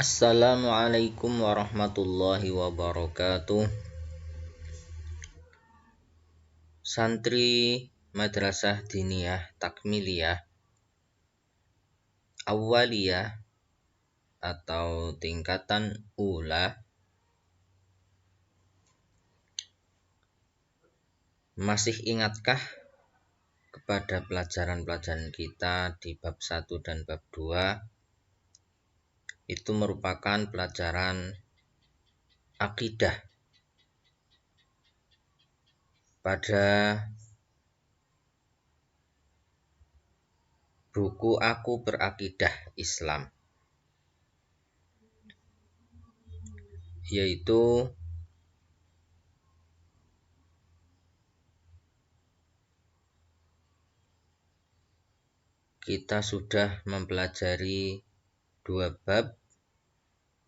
Assalamualaikum warahmatullahi wabarakatuh. Santri Madrasah Diniyah Takmiliyah Awwaliyah atau tingkatan ula, masih ingatkah kepada pelajaran-pelajaran kita di bab 1 dan bab 2? Itu merupakan pelajaran akidah. Pada buku Aku Berakidah Islam, yaitu kita sudah mempelajari 2 bab.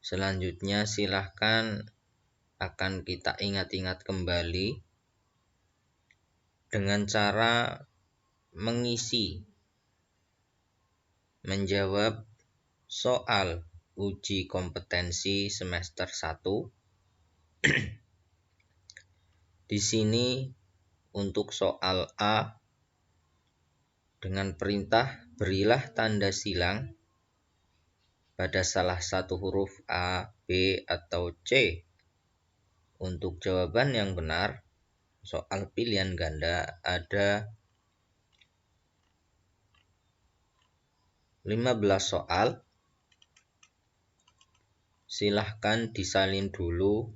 Selanjutnya silahkan akan kita ingat-ingat kembali dengan cara mengisi, menjawab soal uji kompetensi semester 1. Di sini untuk soal A, dengan perintah berilah tanda silang pada salah satu huruf A, B, atau C. Untuk jawaban yang benar, soal pilihan ganda ada 15 soal. Silahkan disalin dulu.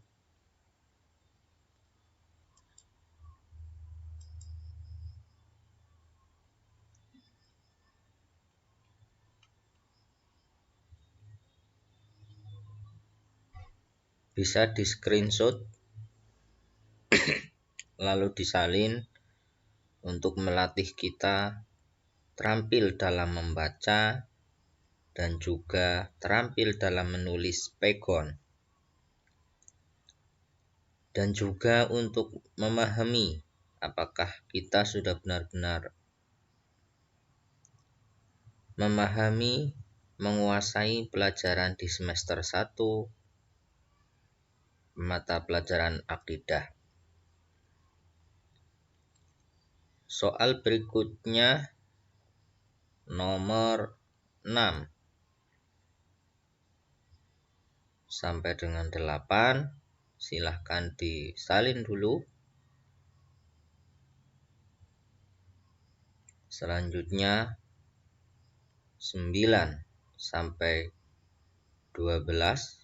Bisa di screenshot lalu disalin untuk melatih kita terampil dalam membaca dan juga terampil dalam menulis pegon, dan juga untuk memahami apakah kita sudah benar-benar memahami, menguasai pelajaran di semester 1 mata pelajaran akidah. Soal berikutnya nomor 6 sampai dengan 8. Silahkan disalin dulu. Selanjutnya 9 sampai 12.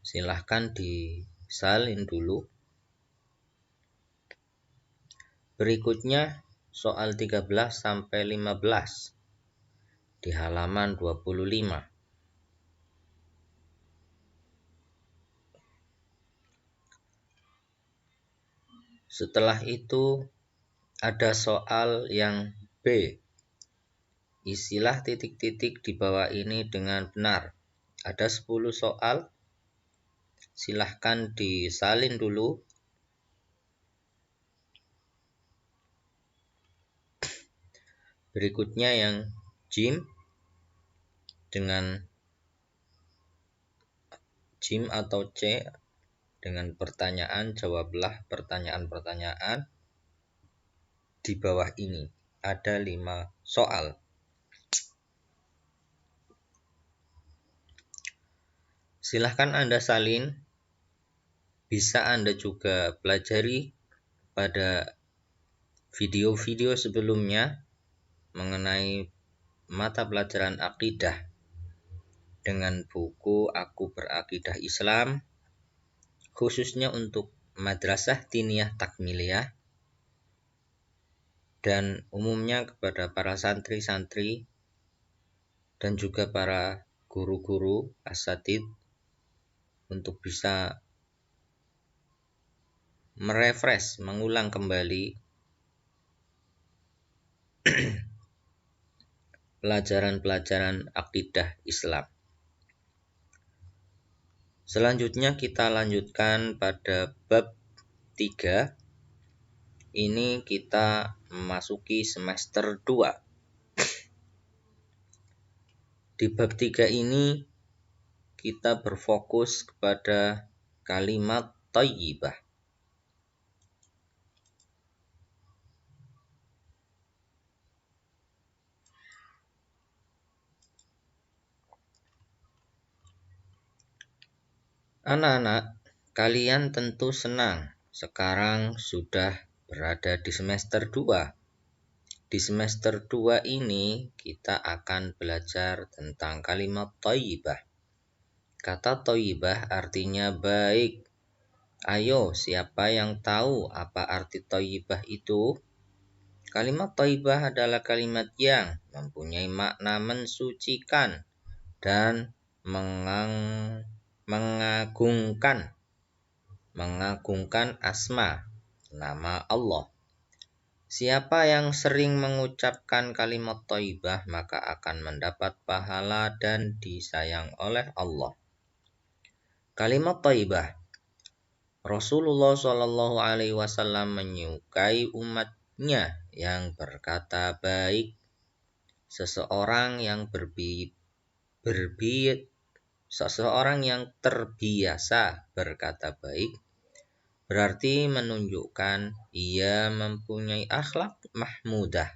Silahkan disalin dulu. Berikutnya soal 13 sampai 15 di halaman 25. Setelah itu ada soal yang B. Isilah titik-titik di bawah ini dengan benar. Ada 10 soal. Silahkan disalin dulu. Berikutnya yang JIM dengan JIM atau C dengan pertanyaan, jawablah pertanyaan-pertanyaan di bawah ini. Ada 5 soal. Silahkan Anda salin. Bisa Anda juga pelajari pada video-video sebelumnya mengenai mata pelajaran akidah dengan buku Aku Berakidah Islam, khususnya untuk Madrasah Diniyah Takmiliyah dan umumnya kepada para santri-santri dan juga para guru-guru asatid untuk bisa merefresh, mengulang kembali pelajaran-pelajaran akidah Islam. Selanjutnya kita lanjutkan pada bab 3. Ini kita memasuki semester 2. Di bab 3 ini kita berfokus kepada kalimat thayyibah. Anak-anak, kalian tentu senang sekarang sudah berada di semester 2. Di semester 2 ini kita akan belajar tentang kalimat thayyibah. Kata thayyibah artinya baik. Ayo, siapa yang tahu apa arti thayyibah itu? Kalimat thayyibah adalah kalimat yang mempunyai makna mensucikan dan mengagungkan asma, nama Allah. Siapa yang sering mengucapkan kalimat thayyibah maka akan mendapat pahala dan disayang oleh Allah. Kalimat thayyibah. Rasulullah Shallallahu Alaihi Wasallam menyukai umatnya yang berkata baik. Seseorang yang terbiasa berkata baik berarti menunjukkan ia mempunyai akhlak mahmudah.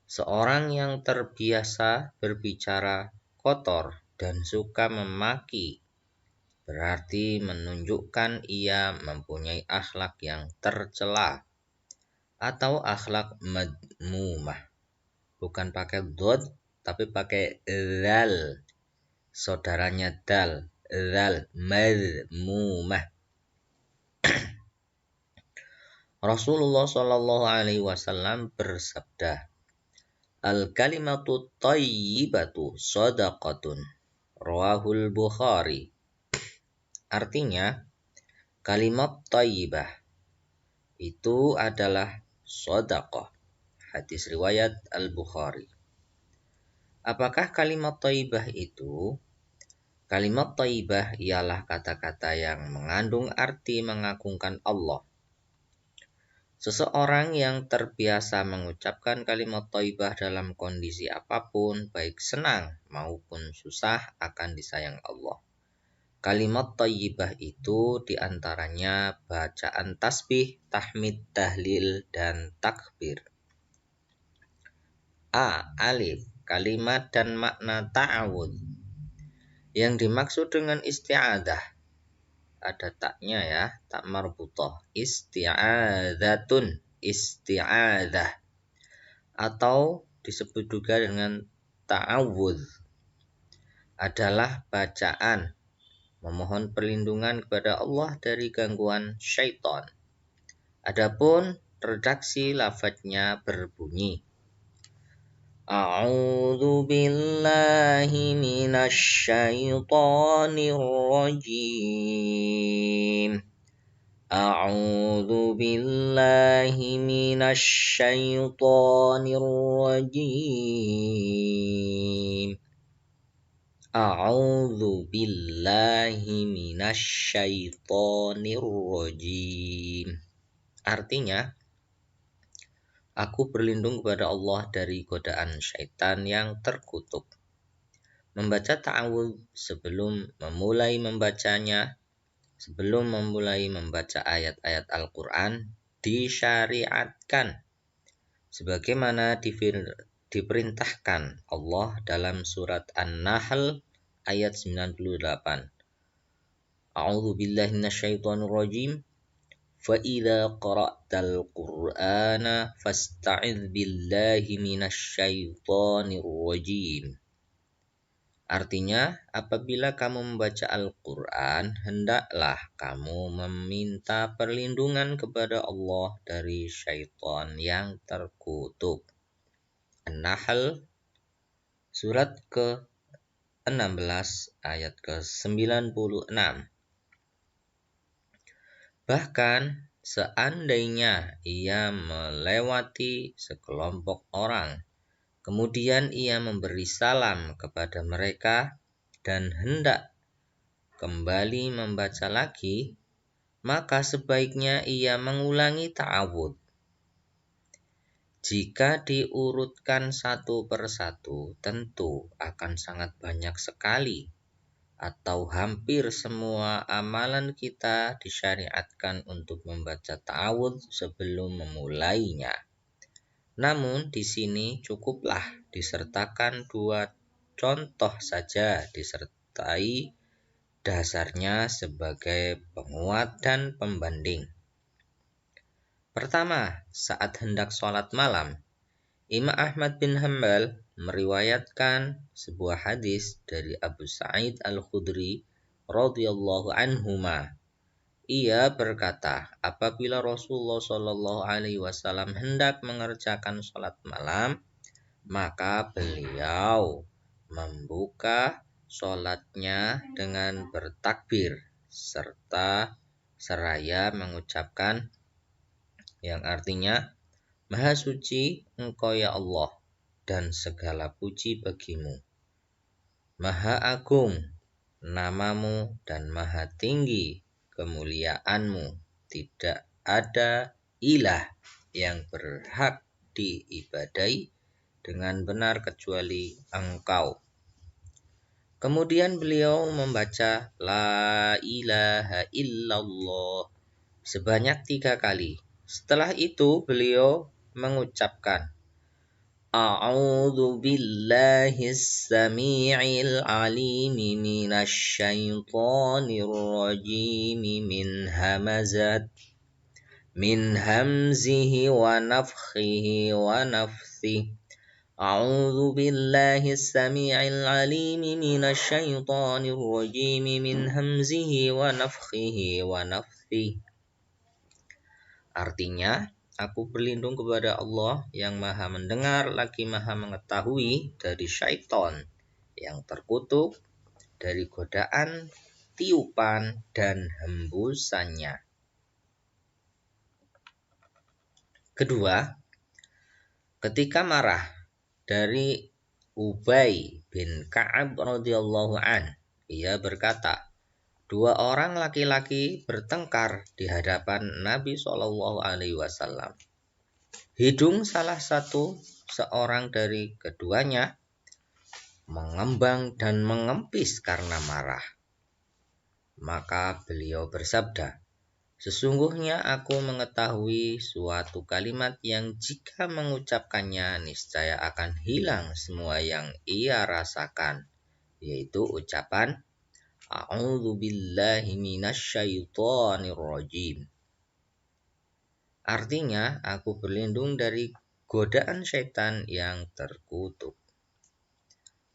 Seorang yang terbiasa berbicara kotor dan suka memaki berarti menunjukkan ia mempunyai akhlak yang tercela atau akhlak madmumah. Bukan pakai dod tapi pakai zal. Saudaranya dal, zal, madmumah. Rasulullah Shallallahu Alaihi Wasallam bersabda, "Al-kalimatu thayyibatu shadaqatun." Rawahul Bukhari. Artinya, kalimat thayyibah itu adalah shadaqah. Hadis riwayat Al-Bukhari. Apakah kalimat thayyibah itu? Kalimat thayyibah ialah kata-kata yang mengandung arti mengagungkan Allah. Seseorang yang terbiasa mengucapkan kalimat thayyibah dalam kondisi apapun, baik senang maupun susah, akan disayang Allah. Kalimat thayyibah itu diantaranya bacaan tasbih, tahmid, tahlil, dan takbir. Alif, kalimat dan makna ta'awudz. Yang dimaksud dengan isti'adzah, ada taknya ya, tak marbutah. Isti'adzatun, isti'adzah. Atau disebut juga dengan ta'awudz. Adalah bacaan memohon perlindungan kepada Allah dari gangguan syaitan. Adapun redaksi lafadznya berbunyi, A'udzu billahi minasy syaithanir rajim. A'udzu billahi minasy syaithanir rajim. A'udzu billahi minasy syaithanir rajim. Artinya, aku berlindung kepada Allah dari godaan syaitan yang terkutuk. Membaca ta'awudz sebelum memulai membaca ayat-ayat Al-Quran disyariatkan sebagaimana diperintahkan Allah dalam surat An-Nahl ayat 98. A'udzu billahi minasyaitonir rajim. Fa idza qara'tal Qur'ana fasta'idz billahi minasyaitonir rajim. Artinya, apabila kamu membaca Al-Quran, hendaklah kamu meminta perlindungan kepada Allah dari syaitan yang terkutuk. An-Nahl surat ke-16 ayat ke-96. Bahkan seandainya ia melewati sekelompok orang, kemudian ia memberi salam kepada mereka dan hendak kembali membaca lagi, maka sebaiknya ia mengulangi ta'awudz. Jika diurutkan satu persatu, tentu akan sangat banyak sekali atau hampir semua amalan kita disyariatkan untuk membaca ta'awudz sebelum memulainya. Namun di sini cukuplah disertakan 2 contoh saja disertai dasarnya sebagai penguat dan pembanding. Pertama, saat hendak sholat malam, Imam Ahmad bin Hanbal meriwayatkan sebuah hadis dari Abu Sa'id Al-Khudri radhiyallahu anhuma. Ia berkata, apabila Rasulullah Shallallahu Alaihi Wasallam hendak mengerjakan sholat malam, maka beliau membuka sholatnya dengan bertakbir serta seraya mengucapkan yang artinya, Maha suci Engkau ya Allah, dan segala puji bagimu. Maha agung namamu dan maha tinggi kemuliaanmu, tidak ada ilah yang berhak diibadai dengan benar kecuali Engkau. Kemudian beliau membaca La ilaha illallah sebanyak 3 kali. Setelah itu beliau mengucapkan A'udzu billahis samii'il 'aliim minasyaitonir rajiim min hamzihi wa nafthihi wa nafthihi. A'udzu billahis samii'il 'aliim minasyaitonir rajiim min hamzihi wa nafthihi wa nafthihi. Artinya, aku berlindung kepada Allah yang maha mendengar lagi maha mengetahui dari syaitan yang terkutuk, dari godaan, tiupan, dan hembusannya. Kedua, ketika marah dari Ubay bin Ka'ab radhiyallahu an, ia berkata, 2 orang laki-laki bertengkar di hadapan Nabi Shallallahu Alaihi Wasallam. Hidung salah satu seorang dari keduanya mengembang dan mengempis karena marah. Maka beliau bersabda, sesungguhnya aku mengetahui suatu kalimat yang jika mengucapkannya niscaya akan hilang semua yang ia rasakan, yaitu ucapan A'udzu billahi minasyaitonir rajim. Artinya, aku berlindung dari godaan syaitan yang terkutuk.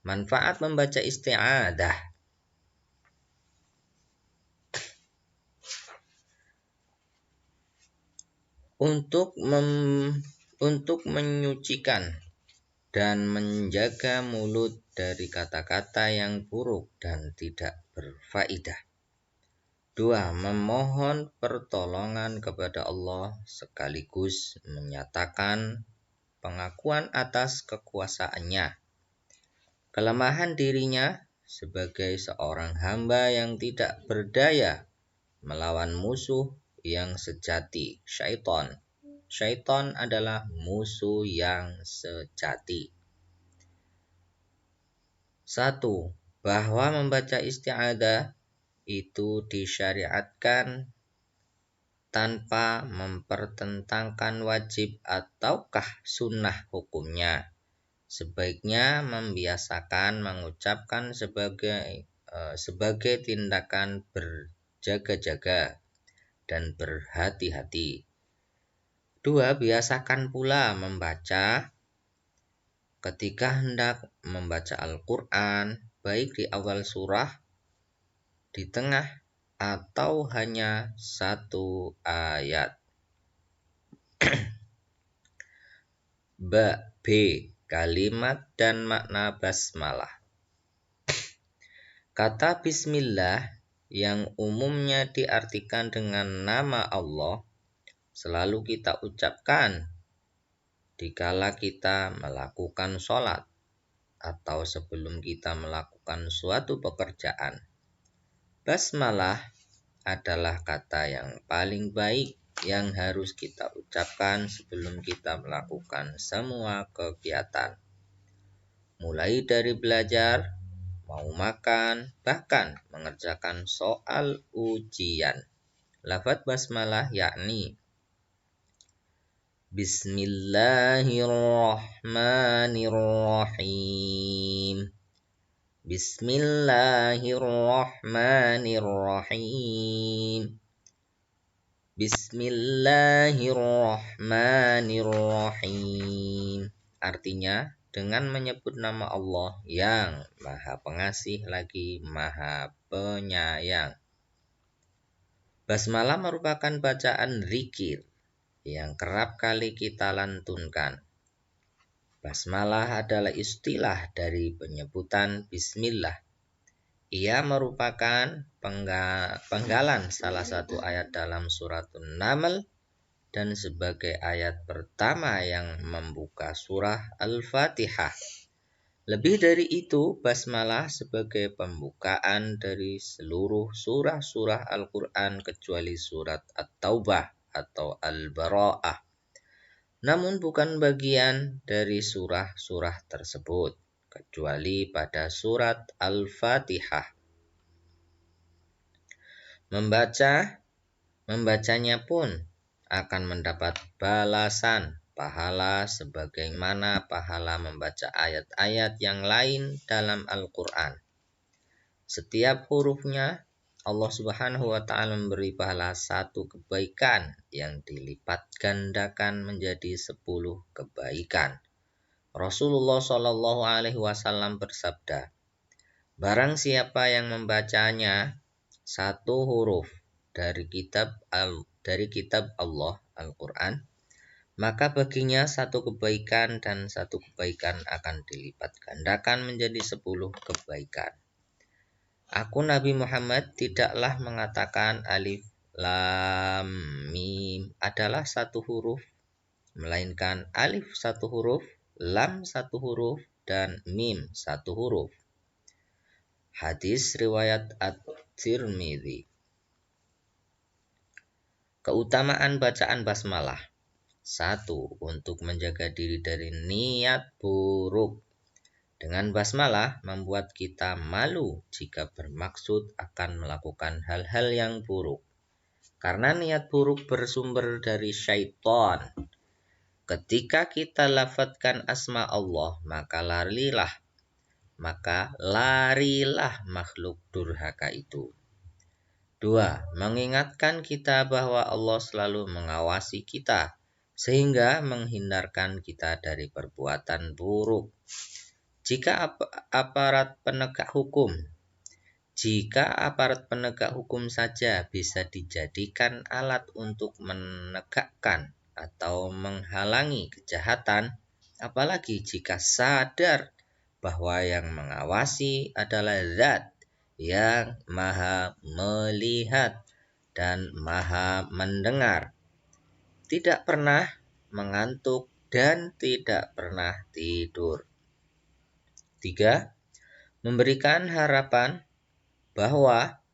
Manfaat membaca isti'adah. Untuk menyucikan dan menjaga mulut dari kata-kata yang buruk dan tidak berfaedah. 2. Memohon pertolongan kepada Allah sekaligus menyatakan pengakuan atas kekuasaannya, kelemahan dirinya sebagai seorang hamba yang tidak berdaya melawan musuh yang sejati, syaitan. Syaitan adalah musuh yang sejati. 1. Bahwa membaca isti'adah itu disyariatkan tanpa mempertentangkan wajib ataukah sunnah hukumnya. Sebaiknya membiasakan mengucapkan sebagai tindakan berjaga-jaga dan berhati-hati. 2. Biasakan pula membaca ketika hendak membaca Al-Quran, baik di awal surah, di tengah, atau hanya 1 ayat. B. Kalimat dan makna basmalah. Kata bismillah yang umumnya diartikan dengan nama Allah selalu kita ucapkan dikala kita melakukan sholat atau sebelum kita melakukan suatu pekerjaan. Basmalah adalah kata yang paling baik yang harus kita ucapkan sebelum kita melakukan semua kegiatan. Mulai dari belajar, mau makan, bahkan mengerjakan soal ujian. Lafaz basmalah yakni Bismillahirrahmanirrahim. Bismillahirrahmanirrahim. Bismillahirrahmanirrahim. Artinya, dengan menyebut nama Allah yang Maha Pengasih lagi Maha Penyayang. Basmalah merupakan bacaan zikir yang kerap kali kita lantunkan. Basmalah adalah istilah dari penyebutan bismillah. Ia merupakan penggalan salah satu ayat dalam surat An-Naml dan sebagai ayat pertama yang membuka surah Al-Fatihah. Lebih dari itu, basmalah sebagai pembukaan dari seluruh surah-surah Al-Quran kecuali surat At-Taubah atau Al-Bara'ah. Namun bukan bagian dari surah-surah tersebut, kecuali pada surat Al-Fatihah. Membacanya pun akan mendapat balasan pahala sebagaimana pahala membaca ayat-ayat yang lain dalam Al-Quran. Setiap hurufnya Allah Subhanahu wa Ta'ala memberi pahala satu kebaikan yang dilipat gandakan menjadi 10 kebaikan. Rasulullah Shallallahu Alaihi Wasallam bersabda, barang siapa yang membacanya satu huruf dari kitab Allah Al-Quran, maka baginya satu kebaikan dan satu kebaikan akan dilipat gandakan menjadi 10 kebaikan. Aku Nabi Muhammad tidaklah mengatakan alif, lam, mim adalah satu huruf, melainkan alif satu huruf, lam satu huruf, dan mim satu huruf. Hadis riwayat At-Tirmidzi. Keutamaan bacaan basmalah. 1. Untuk menjaga diri dari niat buruk. Dengan basmalah membuat kita malu jika bermaksud akan melakukan hal-hal yang buruk. Karena niat buruk bersumber dari syaitan. Ketika kita lafadzkan asma Allah, maka larilah makhluk durhaka itu. 2. Mengingatkan kita bahwa Allah selalu mengawasi kita, sehingga menghindarkan kita dari perbuatan buruk. Jika aparat penegak hukum saja bisa dijadikan alat untuk menegakkan atau menghalangi kejahatan, apalagi jika sadar bahwa yang mengawasi adalah Zat yang Maha melihat dan Maha mendengar, tidak pernah mengantuk dan tidak pernah tidur. 3. Memberikan harapan bahwa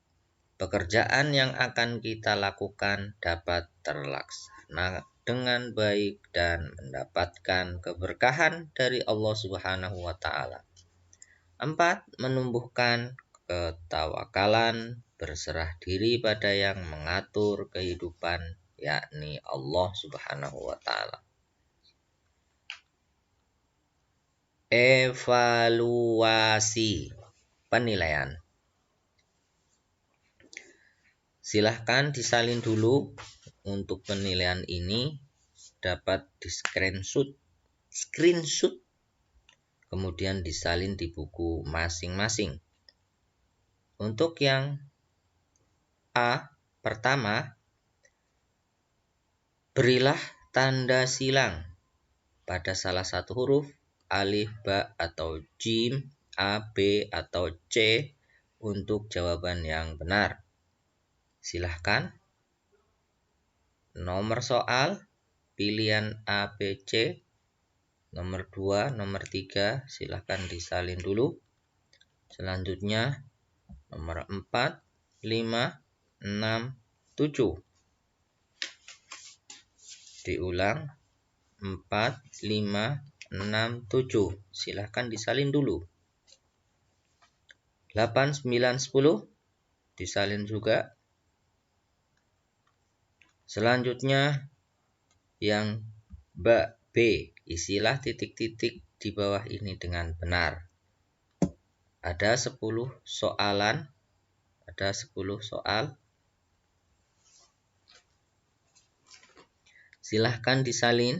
pekerjaan yang akan kita lakukan dapat terlaksana dengan baik dan mendapatkan keberkahan dari Allah Subhanahu wa Ta'ala. 4. Menumbuhkan ketawakalan, berserah diri pada yang mengatur kehidupan, yakni Allah Subhanahu wa Ta'ala. Evaluasi penilaian. Silahkan disalin dulu. Untuk penilaian ini dapat di screenshot, kemudian disalin di buku masing-masing. Untuk yang A, pertama, berilah tanda silang pada salah satu huruf, alif, ba, atau jim, A, B, atau C untuk jawaban yang benar. Silahkan. Nomor soal, pilihan A, B, C. Nomor 2, nomor 3, silahkan disalin dulu. Selanjutnya, nomor 4, 5, 6, 7. Diulang, 4, 5, 6, 7. Silahkan disalin dulu. 8, 9, 10. Disalin juga. Selanjutnya yang B. Isilah titik-titik di bawah ini dengan benar. Ada 10 soalan. Ada 10 soal. Silahkan disalin.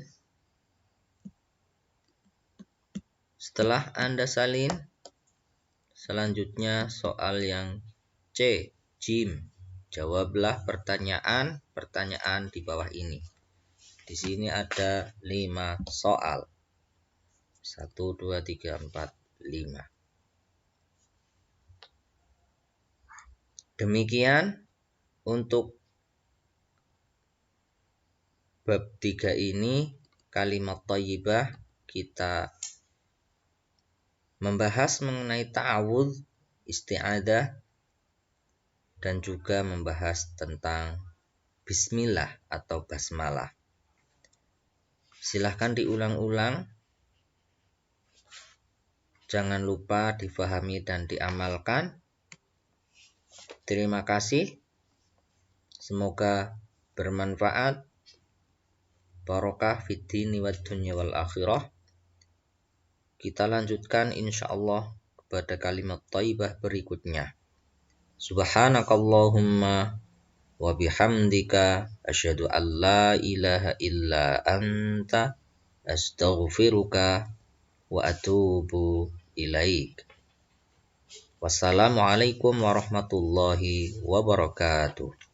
Setelah Anda salin, selanjutnya soal yang C, Jim. Jawablah pertanyaan di bawah ini. Di sini ada 5 soal. 1, 2, 3, 4, 5. Demikian untuk bab 3 ini, kalimat thayyibah, kita membahas mengenai ta'awudz, isti'adzah, dan juga membahas tentang bismillah atau basmalah. Silahkan diulang-ulang. Jangan lupa difahami dan diamalkan. Terima kasih. Semoga bermanfaat. Barokah fid dini wad dunya wal akhirah. Kita lanjutkan insyaallah kepada kalimat thayyibah berikutnya. Subhanakallahumma wa bihamdika asyhadu an la ilaha illa anta astaghfiruka wa atubu ilaik. Wassalamualaikum warahmatullahi wabarakatuh.